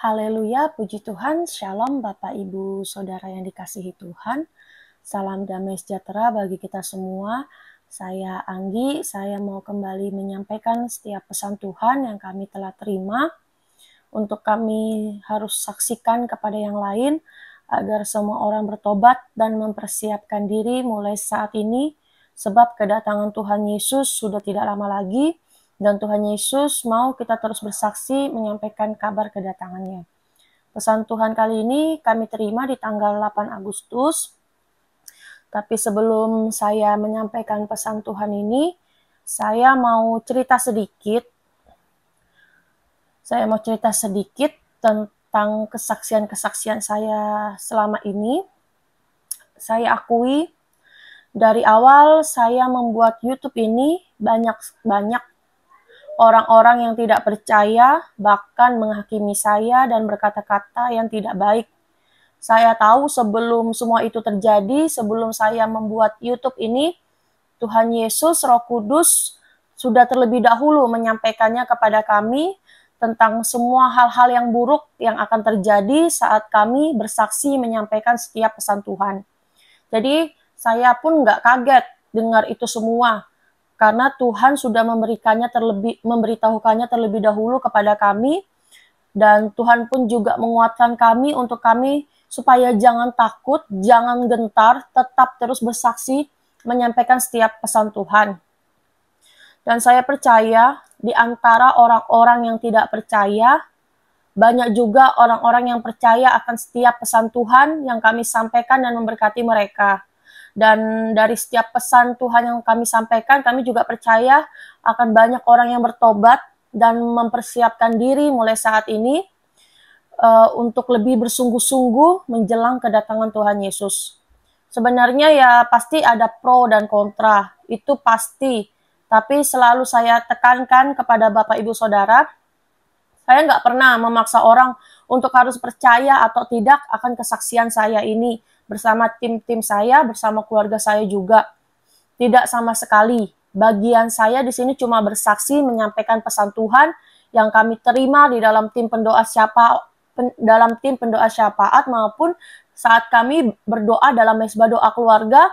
Haleluya, puji Tuhan, Shalom Bapak Ibu Saudara yang dikasihi Tuhan. Salam damai sejahtera bagi kita semua. Saya Anggi, saya mau kembali menyampaikan setiap pesan Tuhan yang kami telah terima. Untuk kami harus saksikan kepada yang lain, agar semua orang bertobat dan mempersiapkan diri mulai saat ini, sebab kedatangan Tuhan Yesus sudah tidak lama lagi, dan Tuhan Yesus mau kita terus bersaksi menyampaikan kabar kedatangannya. Pesan Tuhan kali ini kami terima di tanggal 8 Agustus. Tapi sebelum saya menyampaikan pesan Tuhan ini, saya mau cerita sedikit. Saya mau cerita sedikit tentang kesaksian-kesaksian saya selama ini. Saya akui dari awal saya membuat YouTube ini banyak orang-orang yang tidak percaya, bahkan menghakimi saya dan berkata-kata yang tidak baik. Saya tahu sebelum semua itu terjadi, sebelum saya membuat YouTube ini, Tuhan Yesus, Roh Kudus, sudah terlebih dahulu menyampaikannya kepada kami tentang semua hal-hal yang buruk yang akan terjadi saat kami bersaksi menyampaikan setiap pesan Tuhan. Jadi, saya pun nggak kaget dengar itu semua. Karena Tuhan sudah memberitahukannya terlebih dahulu kepada kami, dan Tuhan pun juga menguatkan kami untuk kami supaya jangan takut, jangan gentar, tetap terus bersaksi menyampaikan setiap pesan Tuhan. Dan saya percaya di antara orang-orang yang tidak percaya, banyak juga orang-orang yang percaya akan setiap pesan Tuhan yang kami sampaikan dan memberkati mereka. Dan dari setiap pesan Tuhan yang kami sampaikan, kami juga percaya akan banyak orang yang bertobat dan mempersiapkan diri mulai saat ini untuk lebih bersungguh-sungguh menjelang kedatangan Tuhan Yesus. Sebenarnya ya pasti ada pro dan kontra, itu pasti. Tapi selalu saya tekankan kepada Bapak Ibu Saudara, saya nggak pernah memaksa orang untuk harus percaya atau tidak akan kesaksian saya ini. Bersama tim-tim saya, bersama keluarga saya juga. Tidak sama sekali. Bagian saya di sini cuma bersaksi menyampaikan pesan Tuhan yang kami terima di dalam tim pendoa syafaat maupun saat kami berdoa dalam mesbah doa keluarga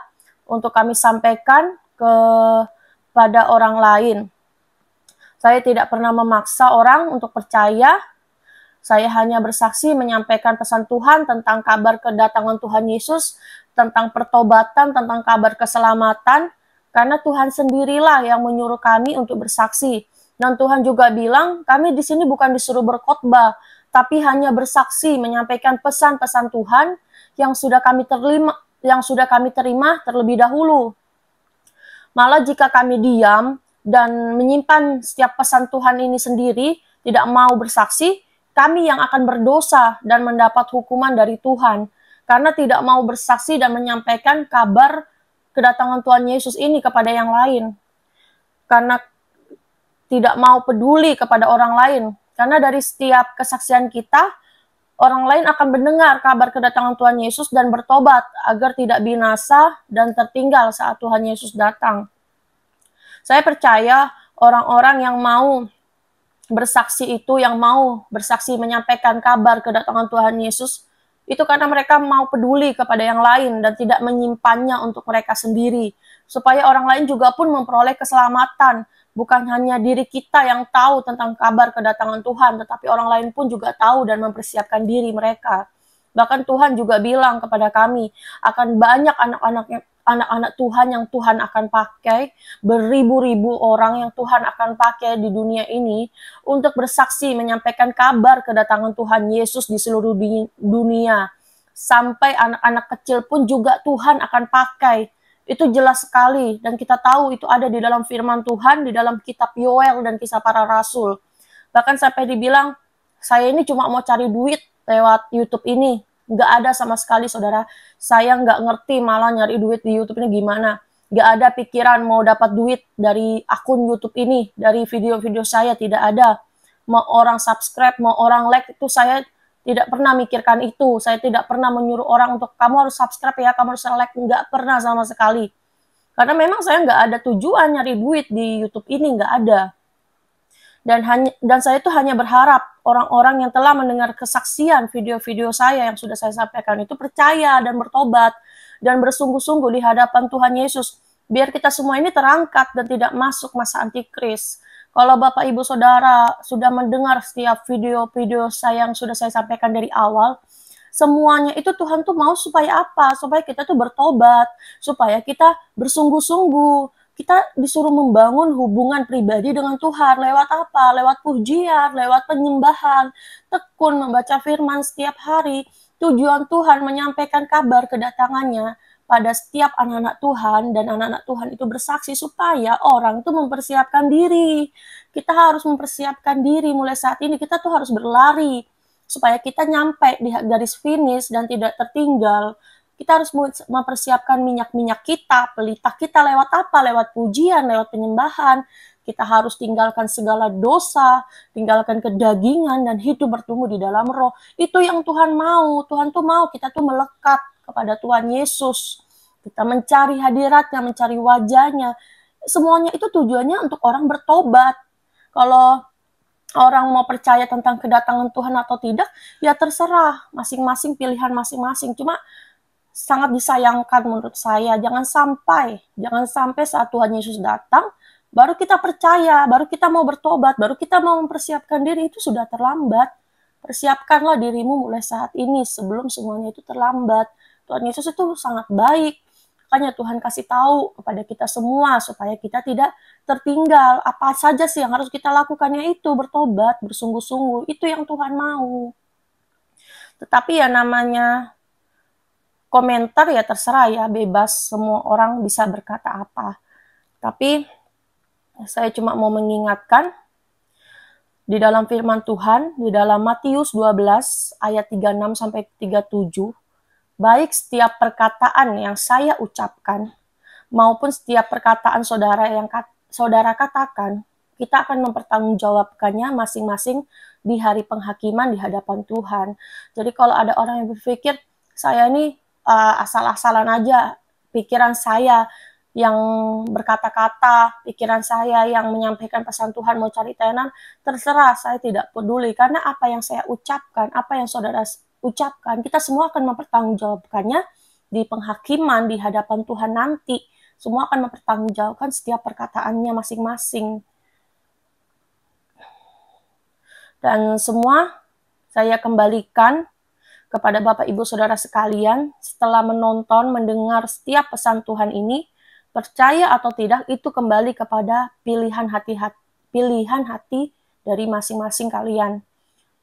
untuk kami sampaikan kepada orang lain. Saya tidak pernah memaksa orang untuk percaya. Saya hanya bersaksi menyampaikan pesan Tuhan tentang kabar kedatangan Tuhan Yesus, tentang pertobatan, tentang kabar keselamatan, karena Tuhan sendirilah yang menyuruh kami untuk bersaksi. Dan Tuhan juga bilang, kami di sini bukan disuruh berkhotbah, tapi hanya bersaksi menyampaikan pesan-pesan Tuhan yang sudah kami terima terlebih dahulu. Malah jika kami diam dan menyimpan setiap pesan Tuhan ini sendiri, tidak mau bersaksi, kami yang akan berdosa dan mendapat hukuman dari Tuhan. Karena tidak mau bersaksi dan menyampaikan kabar kedatangan Tuhan Yesus ini kepada yang lain. Karena tidak mau peduli kepada orang lain. Karena dari setiap kesaksian kita, orang lain akan mendengar kabar kedatangan Tuhan Yesus dan bertobat agar tidak binasa dan tertinggal saat Tuhan Yesus datang. Saya percaya orang-orang yang mau bersaksi itu, yang mau bersaksi menyampaikan kabar kedatangan Tuhan Yesus, itu karena mereka mau peduli kepada yang lain dan tidak menyimpannya untuk mereka sendiri. Supaya orang lain juga pun memperoleh keselamatan. Bukan hanya diri kita yang tahu tentang kabar kedatangan Tuhan, tetapi orang lain pun juga tahu dan mempersiapkan diri mereka. Bahkan Tuhan juga bilang kepada kami, akan banyak anak-anak Tuhan yang Tuhan akan pakai, beribu-ribu orang yang Tuhan akan pakai di dunia ini untuk bersaksi menyampaikan kabar kedatangan Tuhan Yesus di seluruh dunia. Sampai anak-anak kecil pun juga Tuhan akan pakai. Itu jelas sekali dan kita tahu itu ada di dalam firman Tuhan, di dalam kitab Yoel dan Kisah Para Rasul. Bahkan sampai dibilang, saya ini cuma mau cari duit lewat YouTube ini. Nggak ada sama sekali, saudara. Saya nggak ngerti malah nyari duit di YouTube ini gimana. Nggak ada pikiran mau dapat duit dari akun YouTube ini, dari video-video saya, tidak ada. Mau orang subscribe, mau orang like, itu saya tidak pernah mikirkan itu. Saya tidak pernah menyuruh orang untuk, kamu harus subscribe ya, kamu harus like. Nggak pernah sama sekali. Karena memang saya nggak ada tujuan nyari duit di YouTube ini, nggak ada. Dan saya itu hanya berharap orang-orang yang telah mendengar kesaksian video-video saya yang sudah saya sampaikan itu percaya dan bertobat dan bersungguh-sungguh di hadapan Tuhan Yesus. Biar kita semua ini terangkat dan tidak masuk masa antikris. Kalau Bapak Ibu Saudara sudah mendengar setiap video-video saya yang sudah saya sampaikan dari awal, semuanya itu Tuhan tuh mau supaya apa? Supaya kita tuh bertobat, supaya kita bersungguh-sungguh. Kita disuruh membangun hubungan pribadi dengan Tuhan. Lewat apa? Lewat pujian, lewat penyembahan, tekun membaca firman setiap hari. Tujuan Tuhan menyampaikan kabar kedatangannya pada setiap anak-anak Tuhan, dan anak-anak Tuhan itu bersaksi supaya orang itu mempersiapkan diri. Kita harus mempersiapkan diri mulai saat ini. Kita tuh harus berlari supaya kita nyampe di garis finish dan tidak tertinggal. Kita harus mempersiapkan minyak-minyak kita, pelita kita lewat apa? Lewat pujian, lewat penyembahan. Kita harus tinggalkan segala dosa, tinggalkan kedagingan, dan hidup bertumbuh di dalam roh. Itu yang Tuhan mau. Tuhan tuh mau kita tuh melekat kepada Tuhan Yesus. Kita mencari hadiratnya, mencari wajahnya. Semuanya itu tujuannya untuk orang bertobat. Kalau orang mau percaya tentang kedatangan Tuhan atau tidak, ya terserah, masing-masing pilihan masing-masing. Cuma sangat disayangkan menurut saya, jangan sampai saat Tuhan Yesus datang, baru kita percaya, baru kita mau bertobat, baru kita mau mempersiapkan diri, itu sudah terlambat. Persiapkanlah dirimu mulai saat ini, sebelum semuanya itu terlambat. Tuhan Yesus itu sangat baik. Makanya Tuhan kasih tahu kepada kita semua supaya kita tidak tertinggal. Apa saja sih yang harus kita lakukannya itu bertobat, bersungguh-sungguh. Itu yang Tuhan mau. Tetapi ya namanya komentar ya terserah ya, bebas. Semua orang bisa berkata apa. Tapi saya cuma mau mengingatkan di dalam firman Tuhan, di dalam Matius 12 ayat 36 sampai 37, baik setiap perkataan yang saya ucapkan maupun setiap perkataan saudara yang saudara katakan, kita akan mempertanggungjawabkannya masing-masing di hari penghakiman di hadapan Tuhan. Jadi kalau ada orang yang berpikir, saya ini asal-asalan aja, pikiran saya yang berkata-kata, pikiran saya yang menyampaikan pesan Tuhan mau cari tenan, terserah, saya tidak peduli. Karena apa yang saya ucapkan, apa yang saudara ucapkan, kita semua akan mempertanggungjawabkannya di penghakiman di hadapan Tuhan nanti. Semua akan mempertanggungjawabkan setiap perkataannya masing-masing. Dan semua saya kembalikan kepada Bapak Ibu Saudara sekalian, setelah menonton, mendengar setiap pesan Tuhan ini, percaya atau tidak, itu kembali kepada pilihan hati dari masing-masing kalian.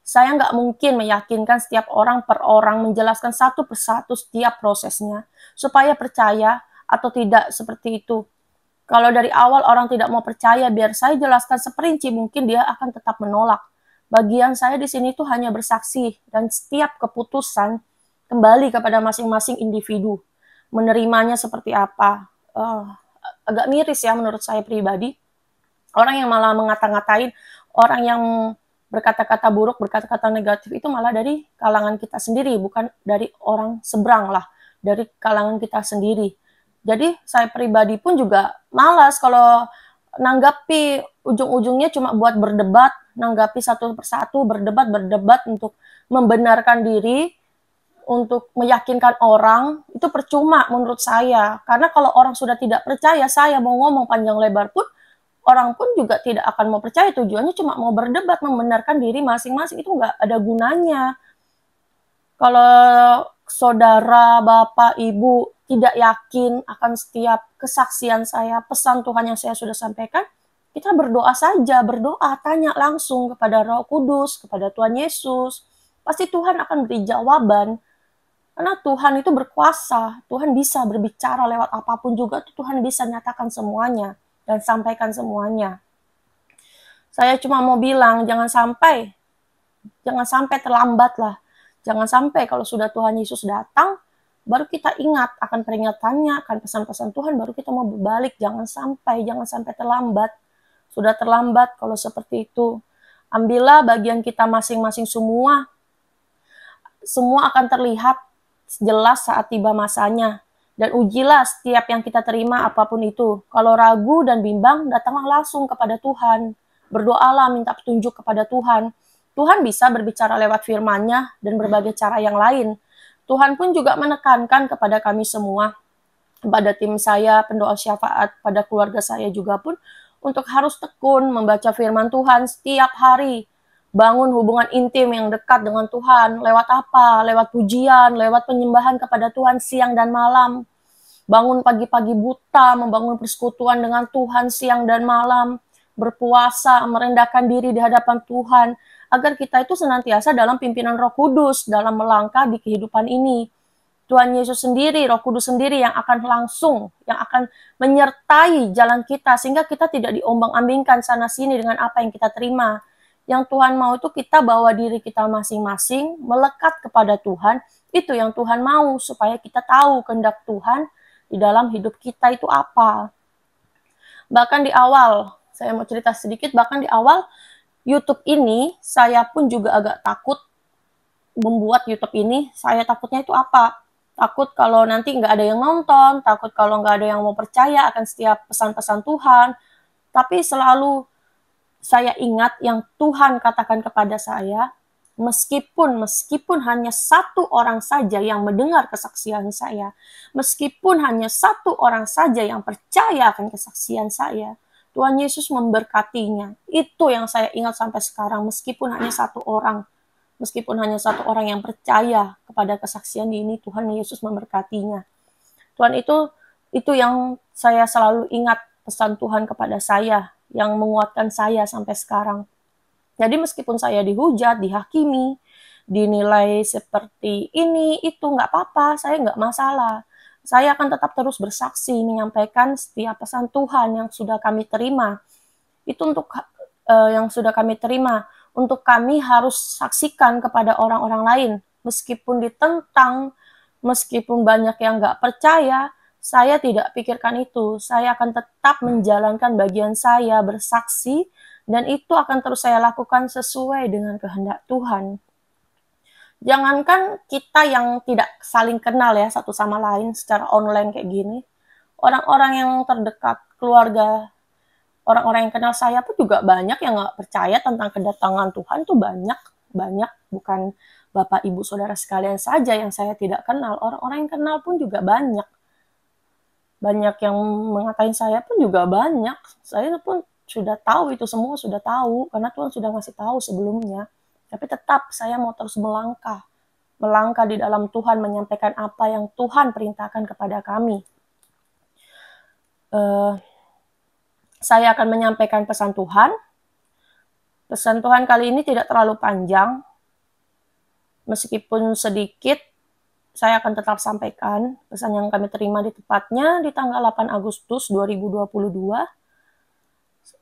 Saya nggak mungkin meyakinkan setiap orang per orang, menjelaskan satu persatu setiap prosesnya, supaya percaya atau tidak seperti itu. Kalau dari awal orang tidak mau percaya, biar saya jelaskan seperinci, mungkin dia akan tetap menolak. Bagian saya di sini tuh hanya bersaksi, dan setiap keputusan kembali kepada masing-masing individu. Menerimanya seperti apa. Agak miris ya menurut saya pribadi. Orang yang malah ngata-ngatain, orang yang berkata-kata buruk, berkata-kata negatif itu malah dari kalangan kita sendiri, bukan dari orang seberang lah, dari kalangan kita sendiri. Jadi saya pribadi pun juga malas kalau nanggapi, ujung-ujungnya cuma buat berdebat, nanggapi satu persatu, berdebat untuk membenarkan diri, untuk meyakinkan orang, itu percuma menurut saya. Karena kalau orang sudah tidak percaya, saya mau ngomong panjang lebar pun, orang pun juga tidak akan mau percaya. Tujuannya cuma mau berdebat, membenarkan diri masing-masing, itu nggak ada gunanya. Kalau saudara, bapak, ibu tidak yakin akan setiap kesaksian saya, pesan Tuhan yang saya sudah sampaikan, kita berdoa saja, berdoa, tanya langsung kepada Roh Kudus, kepada Tuhan Yesus. Pasti Tuhan akan beri jawaban. Karena Tuhan itu berkuasa, Tuhan bisa berbicara lewat apapun juga, Tuhan bisa nyatakan semuanya dan sampaikan semuanya. Saya cuma mau bilang, jangan sampai terlambat lah. Jangan sampai kalau sudah Tuhan Yesus datang, baru kita ingat akan peringatannya, akan pesan-pesan Tuhan, baru kita mau berbalik. Jangan sampai terlambat. Sudah terlambat kalau seperti itu. Ambillah bagian kita masing-masing semua. Semua akan terlihat jelas saat tiba masanya. Dan ujilah setiap yang kita terima apapun itu. Kalau ragu dan bimbang, datanglah langsung kepada Tuhan. Berdoalah, minta petunjuk kepada Tuhan. Tuhan bisa berbicara lewat firman-Nya dan berbagai cara yang lain. Tuhan pun juga menekankan kepada kami semua, pada tim saya, pendoa syafaat, pada keluarga saya juga pun, untuk harus tekun membaca firman Tuhan setiap hari. Bangun hubungan intim yang dekat dengan Tuhan. Lewat apa? Lewat pujian, lewat penyembahan kepada Tuhan siang dan malam. Bangun pagi-pagi buta, membangun persekutuan dengan Tuhan siang dan malam, berpuasa, merendahkan diri di hadapan Tuhan, agar kita itu senantiasa dalam pimpinan Roh Kudus dalam melangkah di kehidupan ini. Tuhan Yesus sendiri, Roh Kudus sendiri yang akan langsung, yang akan menyertai jalan kita, sehingga kita tidak diombang-ambingkan sana-sini dengan apa yang kita terima. Yang Tuhan mau itu kita bawa diri kita masing-masing, melekat kepada Tuhan, itu yang Tuhan mau, supaya kita tahu kehendak Tuhan di dalam hidup kita itu apa. Bahkan di awal, saya mau cerita sedikit, bahkan di awal YouTube ini, saya pun juga agak takut membuat YouTube ini. Saya takutnya itu apa? Takut kalau nanti nggak ada yang nonton, takut kalau nggak ada yang mau percaya akan setiap pesan-pesan Tuhan. Tapi selalu saya ingat yang Tuhan katakan kepada saya, meskipun hanya satu orang saja yang mendengar kesaksian saya, meskipun hanya satu orang saja yang percaya akan kesaksian saya, Tuhan Yesus memberkatinya. Itu yang saya ingat sampai sekarang, meskipun hanya satu orang yang percaya kepada kesaksian ini, Tuhan Yesus memberkatinya. Tuhan itu yang saya selalu ingat, pesan Tuhan kepada saya, yang menguatkan saya sampai sekarang. Jadi meskipun saya dihujat, dihakimi, dinilai seperti ini, itu nggak apa-apa, saya nggak masalah. Saya akan tetap terus bersaksi, menyampaikan setiap pesan Tuhan yang sudah kami terima. Itu untuk yang sudah kami terima, untuk kami harus saksikan kepada orang-orang lain. Meskipun ditentang, meskipun banyak yang nggak percaya, saya tidak pikirkan itu. Saya akan tetap menjalankan bagian saya, bersaksi, dan itu akan terus saya lakukan sesuai dengan kehendak Tuhan. Jangankan kita yang tidak saling kenal ya satu sama lain secara online kayak gini, orang-orang yang terdekat, keluarga, orang-orang yang kenal saya pun juga banyak yang nggak percaya tentang kedatangan Tuhan tuh banyak, bukan Bapak Ibu Saudara sekalian saja yang saya tidak kenal, orang-orang yang kenal pun juga banyak. Banyak yang mengatain saya pun juga banyak. Saya pun sudah tahu itu semua, sudah tahu, karena Tuhan sudah ngasih tahu sebelumnya. Tapi tetap saya mau terus melangkah di dalam Tuhan, menyampaikan apa yang Tuhan perintahkan kepada kami. Saya akan menyampaikan pesan Tuhan. Pesan Tuhan kali ini tidak terlalu panjang, meskipun sedikit, saya akan tetap sampaikan pesan yang kami terima di tepatnya di tanggal 8 Agustus 2022.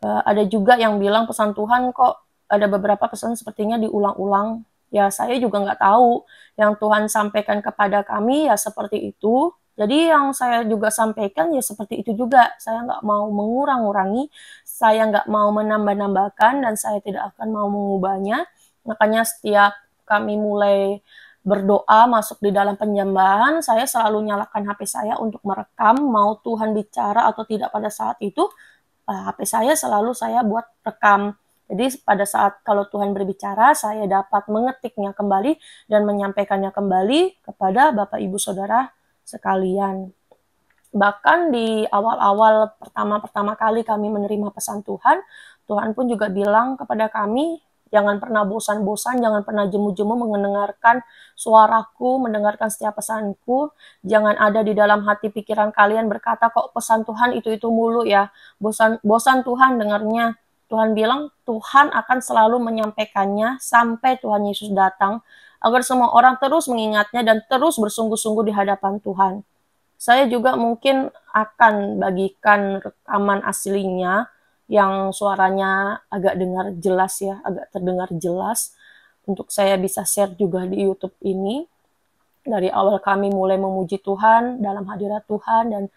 Ada juga yang bilang pesan Tuhan kok ada beberapa pesan sepertinya diulang-ulang. Ya saya juga nggak tahu, yang Tuhan sampaikan kepada kami ya seperti itu. Jadi yang saya juga sampaikan ya seperti itu juga. Saya nggak mau mengurang-urangi, saya nggak mau menambah-nambahkan, dan saya tidak akan mau mengubahnya. Makanya setiap kami mulai berdoa masuk di dalam penyembahan, saya selalu nyalakan HP saya untuk merekam, mau Tuhan bicara atau tidak pada saat itu, HP saya selalu saya buat rekam. Jadi pada saat kalau Tuhan berbicara, saya dapat mengetiknya kembali dan menyampaikannya kembali kepada Bapak Ibu Saudara sekalian. Bahkan di awal-awal pertama kali kami menerima pesan Tuhan, Tuhan pun juga bilang kepada kami, jangan pernah bosan-bosan, jangan pernah jemu-jemu mendengarkan suaraku, mendengarkan setiap pesanku. Jangan ada di dalam hati pikiran kalian berkata, kok pesan Tuhan itu mulu ya. Bosan Tuhan dengarnya. Tuhan bilang, Tuhan akan selalu menyampaikannya sampai Tuhan Yesus datang, agar semua orang terus mengingatnya dan terus bersungguh-sungguh di hadapan Tuhan. Saya juga mungkin akan bagikan rekaman aslinya, yang suaranya agak terdengar jelas, untuk saya bisa share juga di YouTube ini. Dari awal kami mulai memuji Tuhan dalam hadirat Tuhan dan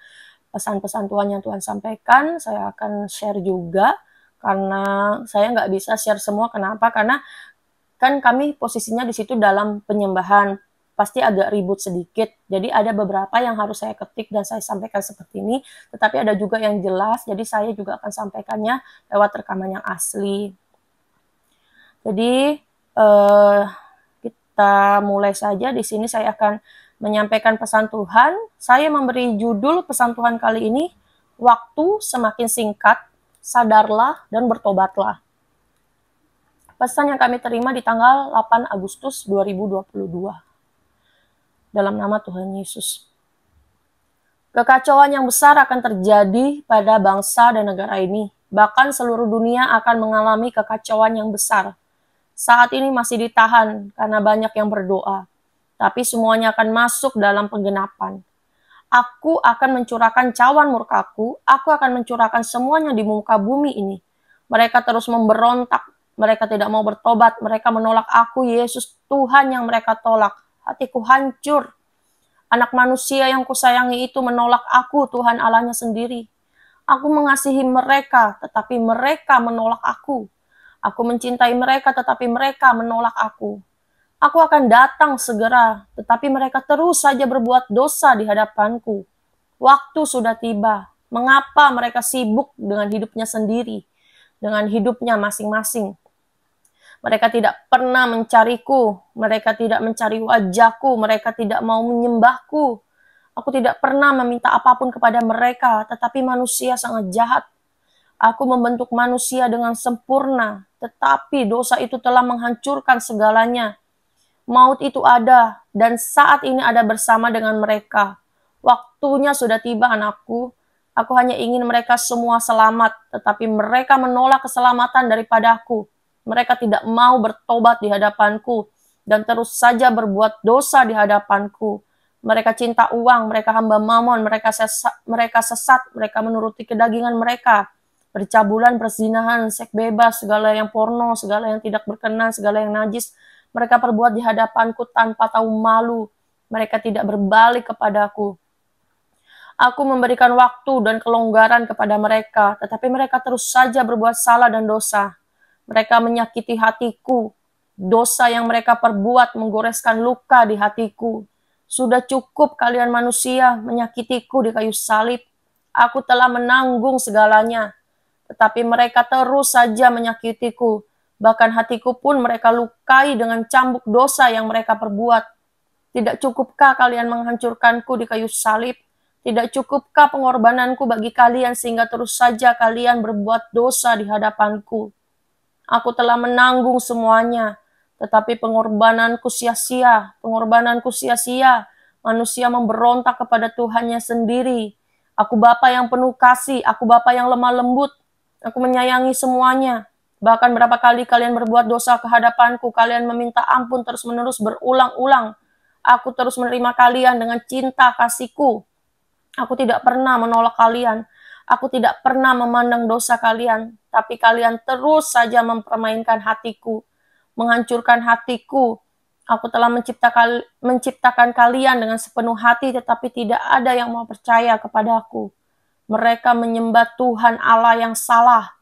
pesan-pesan Tuhan yang Tuhan sampaikan, saya akan share juga, karena saya nggak bisa share semua. Kenapa? Karena kan kami posisinya di situ dalam penyembahan, pasti agak ribut sedikit. Jadi ada beberapa yang harus saya ketik dan saya sampaikan seperti ini, tetapi ada juga yang jelas, jadi saya juga akan sampaikannya lewat rekaman yang asli. Jadi Eh, kita mulai saja. Di sini saya akan menyampaikan pesan Tuhan. Saya memberi judul pesan Tuhan kali ini, waktu semakin singkat, sadarlah dan bertobatlah. Pesan yang kami terima di tanggal 8 Agustus 2022. Dalam nama Tuhan Yesus. Kekacauan yang besar akan terjadi pada bangsa dan negara ini. Bahkan seluruh dunia akan mengalami kekacauan yang besar. Saat ini masih ditahan karena banyak yang berdoa. Tapi semuanya akan masuk dalam penggenapan. Aku akan mencurahkan cawan murkaku. Aku akan mencurahkan semuanya di muka bumi ini. Mereka terus memberontak. Mereka tidak mau bertobat. Mereka menolak aku, Yesus, Tuhan yang mereka tolak. Hatiku hancur. Anak manusia yang kusayangi itu menolak aku, Tuhan Allahnya sendiri. Aku mengasihi mereka, tetapi mereka menolak aku. Aku mencintai mereka, tetapi mereka menolak aku. Aku akan datang segera, tetapi mereka terus saja berbuat dosa di hadapanku. Waktu sudah tiba. Mengapa mereka sibuk dengan hidupnya sendiri, dengan hidupnya masing-masing? Mereka tidak pernah mencariku, mereka tidak mencari wajahku, mereka tidak mau menyembahku. Aku tidak pernah meminta apapun kepada mereka, tetapi manusia sangat jahat. Aku membentuk manusia dengan sempurna, tetapi dosa itu telah menghancurkan segalanya. Maut itu ada, dan saat ini ada bersama dengan mereka. Waktunya sudah tiba, anakku. Aku hanya ingin mereka semua selamat, tetapi mereka menolak keselamatan daripadaku. Mereka tidak mau bertobat di hadapanku, dan terus saja berbuat dosa di hadapanku. Mereka cinta uang, mereka hamba mamon, mereka sesat, mereka menuruti kedagingan mereka. Percabulan, perzinahan, seks bebas, segala yang porno, segala yang tidak berkenan, segala yang najis, mereka perbuat di hadapanku tanpa tahu malu. Mereka tidak berbalik kepadaku. Aku memberikan waktu dan kelonggaran kepada mereka, tetapi mereka terus saja berbuat salah dan dosa. Mereka menyakiti hatiku. Dosa yang mereka perbuat menggoreskan luka di hatiku. Sudah cukup kalian manusia menyakitiku di kayu salib. Aku telah menanggung segalanya. Tetapi mereka terus saja menyakitiku. Bahkan hatiku pun mereka lukai dengan cambuk dosa yang mereka perbuat. Tidak cukupkah kalian menghancurkanku di kayu salib? Tidak cukupkah pengorbananku bagi kalian sehingga terus saja kalian berbuat dosa di hadapanku? Aku telah menanggung semuanya, tetapi pengorbananku sia-sia, Manusia memberontak kepada Tuhannya sendiri. Aku Bapa yang penuh kasih, aku Bapa yang lemah lembut. Aku menyayangi semuanya. Bahkan berapa kali kalian berbuat dosa ke hadapanku, kalian meminta ampun terus-menerus berulang-ulang. Aku terus menerima kalian dengan cinta kasihku. Aku tidak pernah menolak kalian. Aku tidak pernah memandang dosa kalian. Tapi kalian terus saja mempermainkan hatiku. Menghancurkan hatiku. Aku telah menciptakan kalian dengan sepenuh hati, tetapi tidak ada yang mau percaya kepadaku. Mereka menyembah Tuhan Allah yang salah.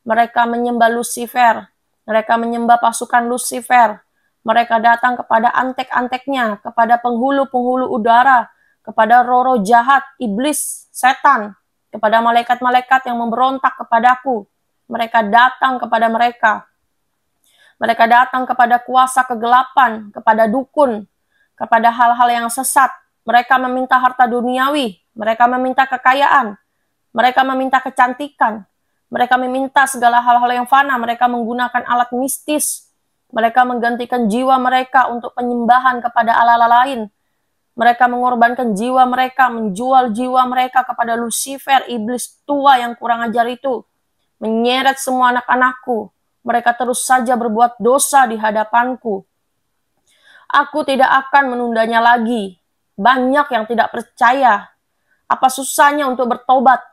Mereka menyembah Lucifer. Mereka menyembah pasukan Lucifer. Mereka datang kepada antek-anteknya, kepada penghulu-penghulu udara, kepada roh-roh jahat, iblis, setan, kepada malaikat-malaikat yang memberontak kepadaku. Mereka datang kepada mereka. Mereka datang kepada kuasa kegelapan, kepada dukun, kepada hal-hal yang sesat. Mereka meminta harta duniawi, mereka meminta kekayaan, mereka meminta kecantikan, mereka meminta segala hal-hal yang fana, mereka menggunakan alat mistis, mereka menggantikan jiwa mereka untuk penyembahan kepada Allah lain. Mereka mengorbankan jiwa mereka, menjual jiwa mereka kepada Lucifer, iblis tua yang kurang ajar itu. Menyeret semua anak-anakku. Mereka terus saja berbuat dosa di hadapanku. Aku tidak akan menundanya lagi. Banyak yang tidak percaya. Apa susahnya untuk bertobat?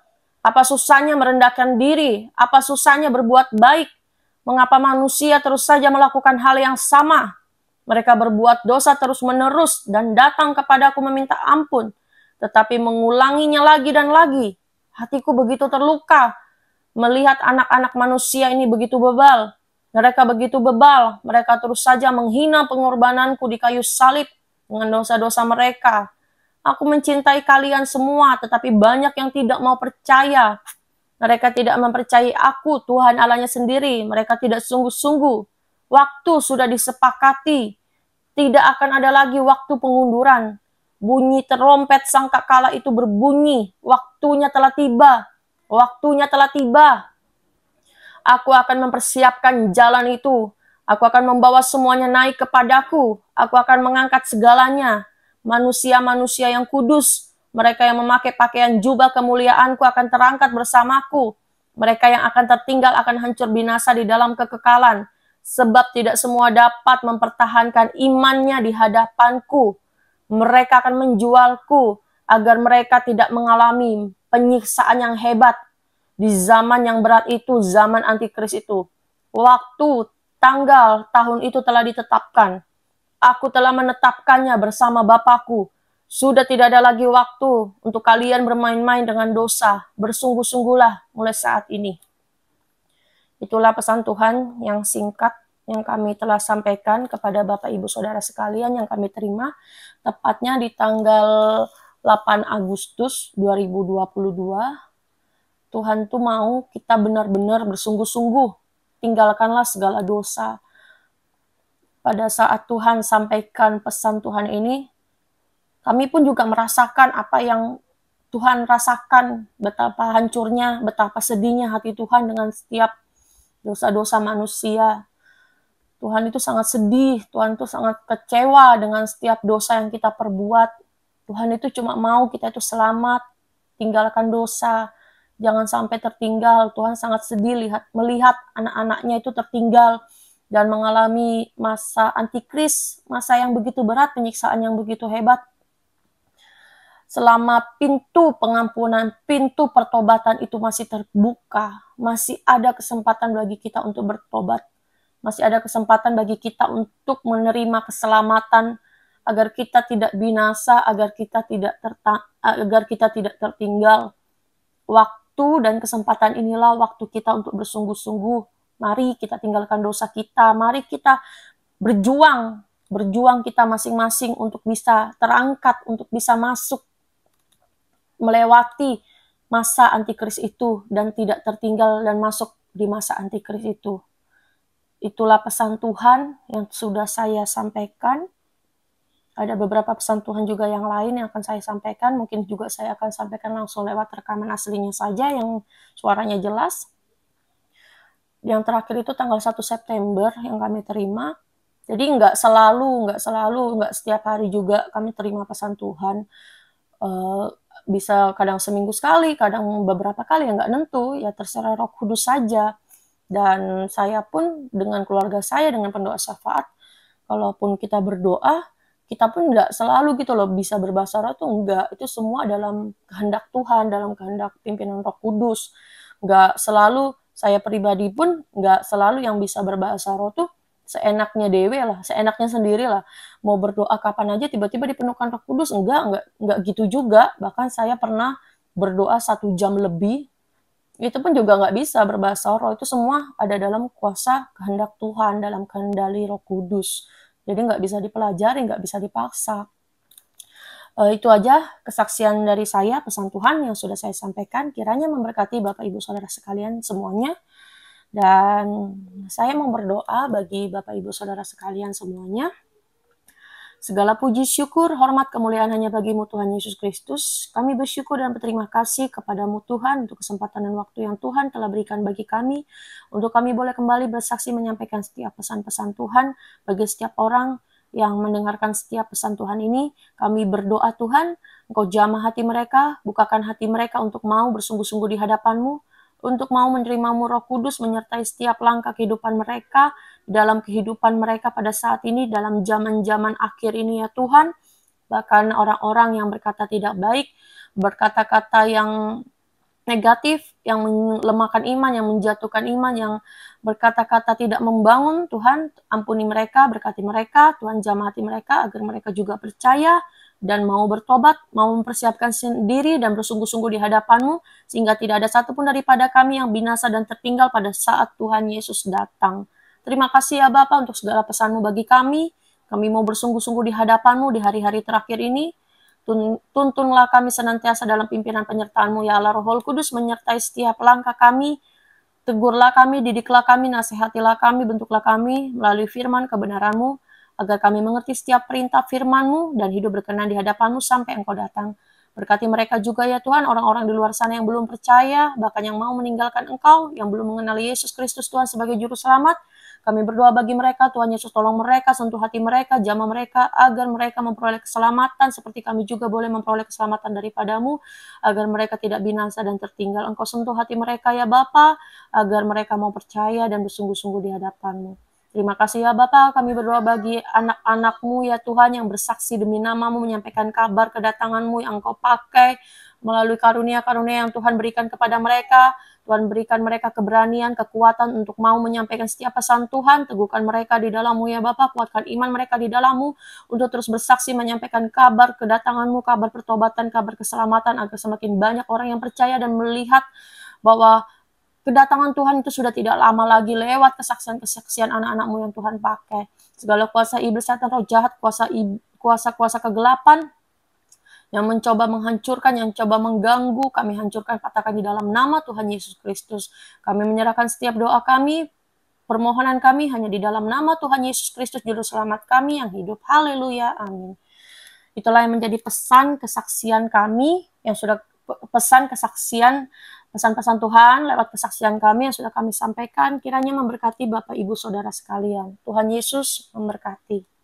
Apa susahnya merendahkan diri? Apa susahnya berbuat baik? Mengapa manusia terus saja melakukan hal yang sama? Mereka berbuat dosa terus-menerus dan datang kepadaku meminta ampun, tetapi mengulanginya lagi dan lagi. Hatiku begitu terluka melihat anak-anak manusia ini begitu bebal. Mereka begitu bebal, mereka terus saja menghina pengorbananku di kayu salib dengan dosa-dosa mereka. Aku mencintai kalian semua, tetapi banyak yang tidak mau percaya. Mereka tidak mempercayai aku, Tuhan Allahnya sendiri. Mereka tidak sungguh-sungguh Waktu sudah disepakati. Tidak akan ada lagi waktu pengunduran. Bunyi terompet sangkakala itu berbunyi. Waktunya telah tiba. Waktunya telah tiba. Aku akan mempersiapkan jalan itu. Aku akan membawa semuanya naik kepadaku. Aku akan mengangkat segalanya. Manusia-manusia yang kudus, mereka yang memakai pakaian jubah kemuliaanku akan terangkat bersamaku. Mereka yang akan tertinggal akan hancur binasa di dalam kekekalan. Sebab tidak semua dapat mempertahankan imannya di hadapanku. Mereka akan menjualku agar mereka tidak mengalami penyiksaan yang hebat. Di zaman yang berat itu, zaman antikris itu, waktu, tanggal, tahun itu telah ditetapkan. Aku telah menetapkannya bersama Bapakku. Sudah tidak ada lagi waktu untuk kalian bermain-main dengan dosa. Bersungguh-sungguhlah mulai saat ini. Itulah pesan Tuhan yang singkat yang kami telah sampaikan kepada Bapak Ibu Saudara sekalian yang kami terima. Tepatnya di tanggal 8 Agustus 2022. Tuhan tuh mau kita benar-benar bersungguh-sungguh. Tinggalkanlah segala dosa. Pada saat Tuhan sampaikan pesan Tuhan ini, kami pun juga merasakan apa yang Tuhan rasakan, betapa hancurnya, betapa sedihnya hati Tuhan dengan setiap dosa-dosa manusia. Tuhan itu sangat sedih, Tuhan itu sangat kecewa dengan setiap dosa yang kita perbuat. Tuhan itu cuma mau kita itu selamat, tinggalkan dosa, jangan sampai tertinggal. Tuhan sangat sedih melihat anak-anaknya itu tertinggal dan mengalami masa antikris, masa yang begitu berat, penyiksaan yang begitu hebat. Selama pintu pengampunan, pintu pertobatan itu masih terbuka, masih ada kesempatan bagi kita untuk bertobat. Masih ada kesempatan bagi kita untuk menerima keselamatan, agar kita tidak binasa, agar kita tidak tertinggal. Waktu dan kesempatan inilah waktu kita untuk bersungguh-sungguh. Mari kita tinggalkan dosa kita, mari kita berjuang kita masing-masing untuk bisa terangkat, untuk bisa masuk, melewati masa antikris itu dan tidak tertinggal dan masuk di masa antikris itu. Itulah pesan Tuhan yang sudah saya sampaikan. Ada beberapa pesan Tuhan juga yang lain yang akan saya sampaikan. Mungkin juga saya akan sampaikan langsung lewat rekaman aslinya saja yang suaranya jelas. Yang terakhir itu tanggal 1 September yang kami terima. Jadi nggak setiap hari juga kami terima pesan Tuhan. Bisa kadang seminggu sekali, kadang beberapa kali, ya nggak nentu, ya terserah Roh Kudus saja. Dan saya pun dengan keluarga saya, dengan pendoa syafaat, kalaupun kita berdoa, kita pun nggak selalu gitu loh bisa berbahasa roh tuh enggak. Itu semua dalam kehendak Tuhan, dalam kehendak pimpinan Roh Kudus. Nggak selalu, saya pribadi pun nggak selalu yang bisa berbahasa roh tuh seenaknya dewe lah, seenaknya sendiri lah. Mau berdoa kapan aja tiba-tiba dipenuhkan Roh Kudus, enggak gitu juga. Bahkan saya pernah berdoa 1 jam lebih, itu pun juga nggak bisa berbahasa roh. Itu semua ada dalam kuasa kehendak Tuhan, dalam kendali Roh Kudus. Jadi nggak bisa dipelajari, nggak bisa dipaksa. Itu aja kesaksian dari saya, pesan Tuhan yang sudah saya sampaikan. Kiranya memberkati Bapak Ibu Saudara sekalian semuanya. Dan saya mau berdoa bagi Bapak Ibu Saudara sekalian semuanya. Segala puji, syukur, hormat, kemuliaan hanya bagimu Tuhan Yesus Kristus. Kami bersyukur dan berterima kasih kepadamu Tuhan untuk kesempatan dan waktu yang Tuhan telah berikan bagi kami. Untuk kami boleh kembali bersaksi menyampaikan setiap pesan-pesan Tuhan bagi setiap orang yang mendengarkan setiap pesan Tuhan ini. Kami berdoa Tuhan, Engkau jamah hati mereka, bukakan hati mereka untuk mau bersungguh-sungguh di hadapan-Mu, untuk mau menerima-Mu Roh Kudus menyertai setiap langkah kehidupan mereka, dalam kehidupan mereka pada saat ini, dalam zaman-zaman akhir ini ya Tuhan. Bahkan orang-orang yang berkata tidak baik, berkata-kata yang negatif, yang melemahkan iman, yang menjatuhkan iman, yang berkata-kata tidak membangun, Tuhan ampuni mereka, berkati mereka, Tuhan jamah hati mereka, agar mereka juga percaya dan mau bertobat, mau mempersiapkan sendiri dan bersungguh-sungguh di hadapan-Mu, sehingga tidak ada satupun daripada kami yang binasa dan tertinggal pada saat Tuhan Yesus datang. Terima kasih ya Bapa untuk segala pesan-Mu bagi kami. Kami mau bersungguh-sungguh di hadapan-Mu di hari-hari terakhir ini. Tuntunlah kami senantiasa dalam pimpinan penyertaan-Mu ya Allah. Roh Kudus menyertai setiap langkah kami Tegurlah kami, didiklah kami, nasihatilah kami, bentuklah kami melalui firman kebenaran-Mu, agar kami mengerti setiap perintah firman-Mu dan hidup berkenan di hadapan-Mu sampai Engkau datang. Berkati mereka juga ya Tuhan, orang-orang di luar sana yang belum percaya, bahkan yang mau meninggalkan Engkau, yang belum mengenali Yesus Kristus Tuhan sebagai Juru Selamat. Kami berdoa bagi mereka, Tuhan Yesus tolong mereka, sentuh hati mereka, jamah mereka, agar mereka memperoleh keselamatan, seperti kami juga boleh memperoleh keselamatan daripada-Mu, agar mereka tidak binasa dan tertinggal. Engkau sentuh hati mereka ya Bapa, agar mereka mau percaya dan bersungguh-sungguh di hadapan-Mu. Terima kasih ya Bapa, kami berdoa bagi anak-anak-Mu ya Tuhan yang bersaksi demi nama-Mu, menyampaikan kabar kedatangan-Mu yang Engkau pakai melalui karunia-karunia yang Tuhan berikan kepada mereka. Tuhan berikan mereka keberanian, kekuatan untuk mau menyampaikan setiap pesan Tuhan, teguhkan mereka di dalam-Mu ya Bapa, kuatkan iman mereka di dalam-Mu untuk terus bersaksi menyampaikan kabar kedatangan-Mu, kabar pertobatan, kabar keselamatan, agar semakin banyak orang yang percaya dan melihat bahwa kedatangan Tuhan itu sudah tidak lama lagi lewat kesaksian-kesaksian anak-anak-Mu yang Tuhan pakai. Segala kuasa iblis, setan, roh jahat, kuasa-kuasa kegelapan yang mencoba menghancurkan, yang coba mengganggu, kami hancurkan, katakan di dalam nama Tuhan Yesus Kristus. Kami menyerahkan setiap doa kami, permohonan kami hanya di dalam nama Tuhan Yesus Kristus, Juru Selamat kami yang hidup. Haleluya, amin. Itulah yang menjadi pesan kesaksian kami, yang sudah pesan kesaksian, pesan-pesan Tuhan lewat kesaksian kami yang sudah kami sampaikan. Kiranya memberkati Bapak, Ibu, Saudara sekalian. Tuhan Yesus memberkati.